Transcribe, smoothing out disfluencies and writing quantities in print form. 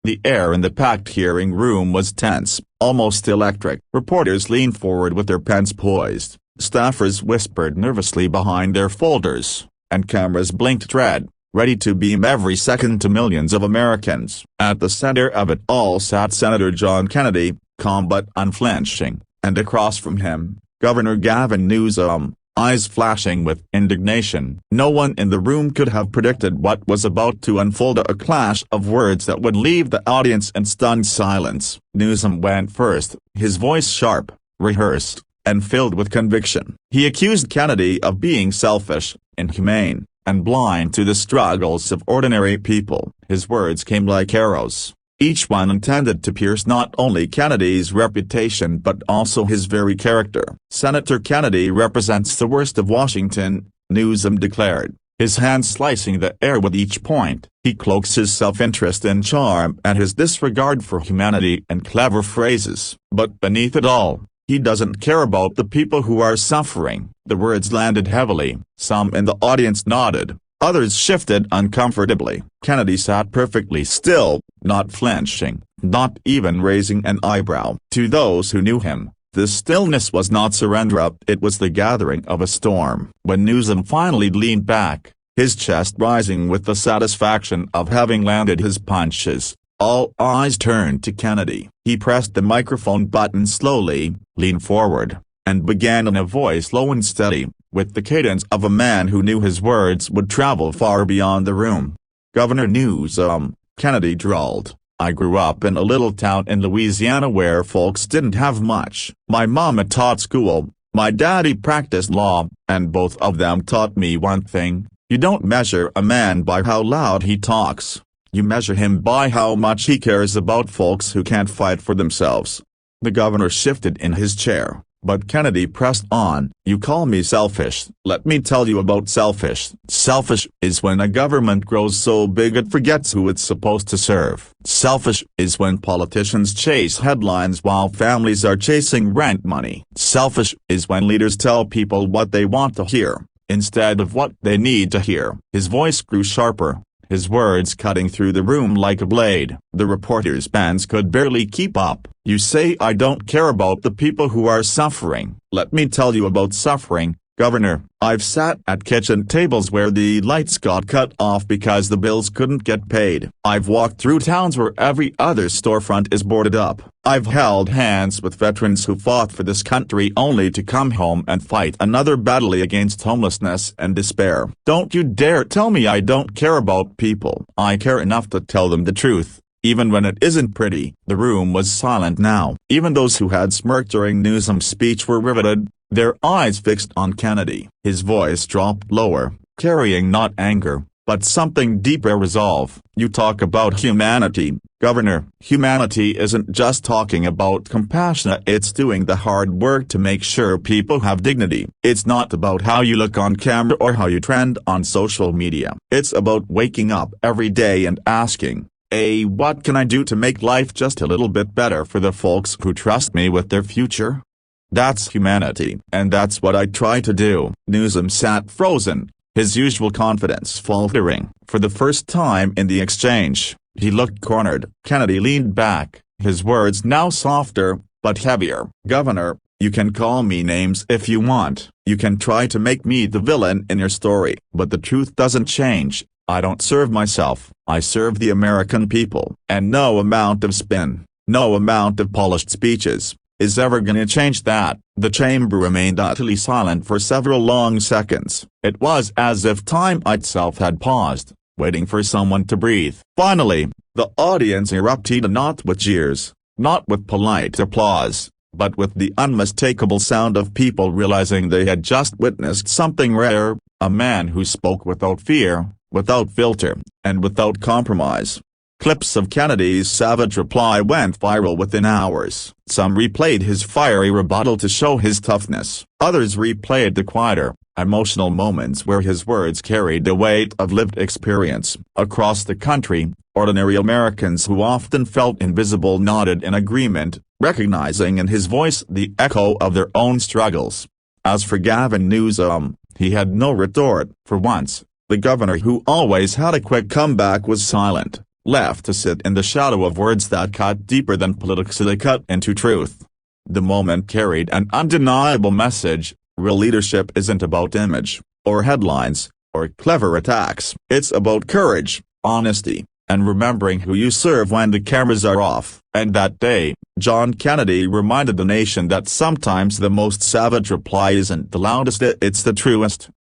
The air in the packed hearing room was tense, almost electric. Reporters leaned forward with their pens poised, staffers whispered nervously behind their folders, and cameras blinked dread, ready to beam every second to millions of Americans. At the center of it all sat Senator John Kennedy, calm but unflinching, and across from him, Governor Gavin Newsom, eyes flashing with indignation. No one in the room could have predicted what was about to unfold, a clash of words that would leave the audience in stunned silence. Newsom went first, his voice sharp, rehearsed, and filled with conviction. He accused Kennedy of being selfish, inhumane, and blind to the struggles of ordinary people. His words came like arrows, each one intended to pierce not only Kennedy's reputation but also his very character. "Senator Kennedy represents the worst of Washington," Newsom declared, his hand slicing the air with each point. "He cloaks his self-interest in charm and his disregard for humanity in clever phrases. But beneath it all, he doesn't care about the people who are suffering." The words landed heavily. Some in the audience nodded, others shifted uncomfortably. Kennedy sat perfectly still, not flinching, not even raising an eyebrow. To those who knew him, this stillness was not surrender, it was the gathering of a storm. When Newsom finally leaned back, his chest rising with the satisfaction of having landed his punches, all eyes turned to Kennedy. He pressed the microphone button slowly, leaned forward, and began in a voice low and steady, with the cadence of a man who knew his words would travel far beyond the room. "Governor Newsom," Kennedy drawled, "I grew up in a little town in Louisiana where folks didn't have much. My mama taught school, my daddy practiced law, and both of them taught me one thing: you don't measure a man by how loud he talks, you measure him by how much he cares about folks who can't fight for themselves." The governor shifted in his chair, but Kennedy pressed on. "You call me selfish. Let me tell you about selfish. Selfish is when a government grows so big it forgets who it's supposed to serve. Selfish is when politicians chase headlines while families are chasing rent money. Selfish is when leaders tell people what they want to hear, instead of what they need to hear." His voice grew sharper, his words cutting through the room like a blade. The reporters' pens could barely keep up. "You say I don't care about the people who are suffering. Let me tell you about suffering, Governor. I've sat at kitchen tables where the lights got cut off because the bills couldn't get paid. I've walked through towns where every other storefront is boarded up. I've held hands with veterans who fought for this country only to come home and fight another battle against homelessness and despair. Don't you dare tell me I don't care about people. I care enough to tell them the truth, even when it isn't pretty." The room was silent now. Even those who had smirked during Newsom's speech were riveted, their eyes fixed on Kennedy. His voice dropped lower, carrying not anger, but something deeper: resolve. "You talk about humanity, Governor. Humanity isn't just talking about compassion, it's doing the hard work to make sure people have dignity. It's not about how you look on camera or how you trend on social media. It's about waking up every day and asking, what can I do to make life just a little bit better for the folks who trust me with their future? That's humanity. And that's what I try to do." Newsom sat frozen, his usual confidence faltering. For the first time in the exchange, he looked cornered. Kennedy leaned back, his words now softer, but heavier. "Governor, you can call me names if you want. You can try to make me the villain in your story. But the truth doesn't change. I don't serve myself, I serve the American people. And no amount of spin, no amount of polished speeches, is ever gonna change that." The chamber remained utterly silent for several long seconds. It was as if time itself had paused, waiting for someone to breathe. Finally, the audience erupted, not with jeers, not with polite applause, but with the unmistakable sound of people realizing they had just witnessed something rare: a man who spoke without fear, without filter, and without compromise. Clips of Kennedy's savage reply went viral within hours. Some replayed his fiery rebuttal to show his toughness. Others replayed the quieter, emotional moments where his words carried the weight of lived experience. Across the country, ordinary Americans who often felt invisible nodded in agreement, recognizing in his voice the echo of their own struggles. As for Gavin Newsom, he had no retort. For once, the governor, who always had a quick comeback, was silent. left to sit in the shadow of words that cut deeper than politically cut into truth. The moment carried an undeniable message: real leadership isn't about image, or headlines, or clever attacks. It's about courage, honesty, and remembering who you serve when the cameras are off. And that day, John Kennedy reminded the nation that sometimes the most savage reply isn't the loudest, it's the truest.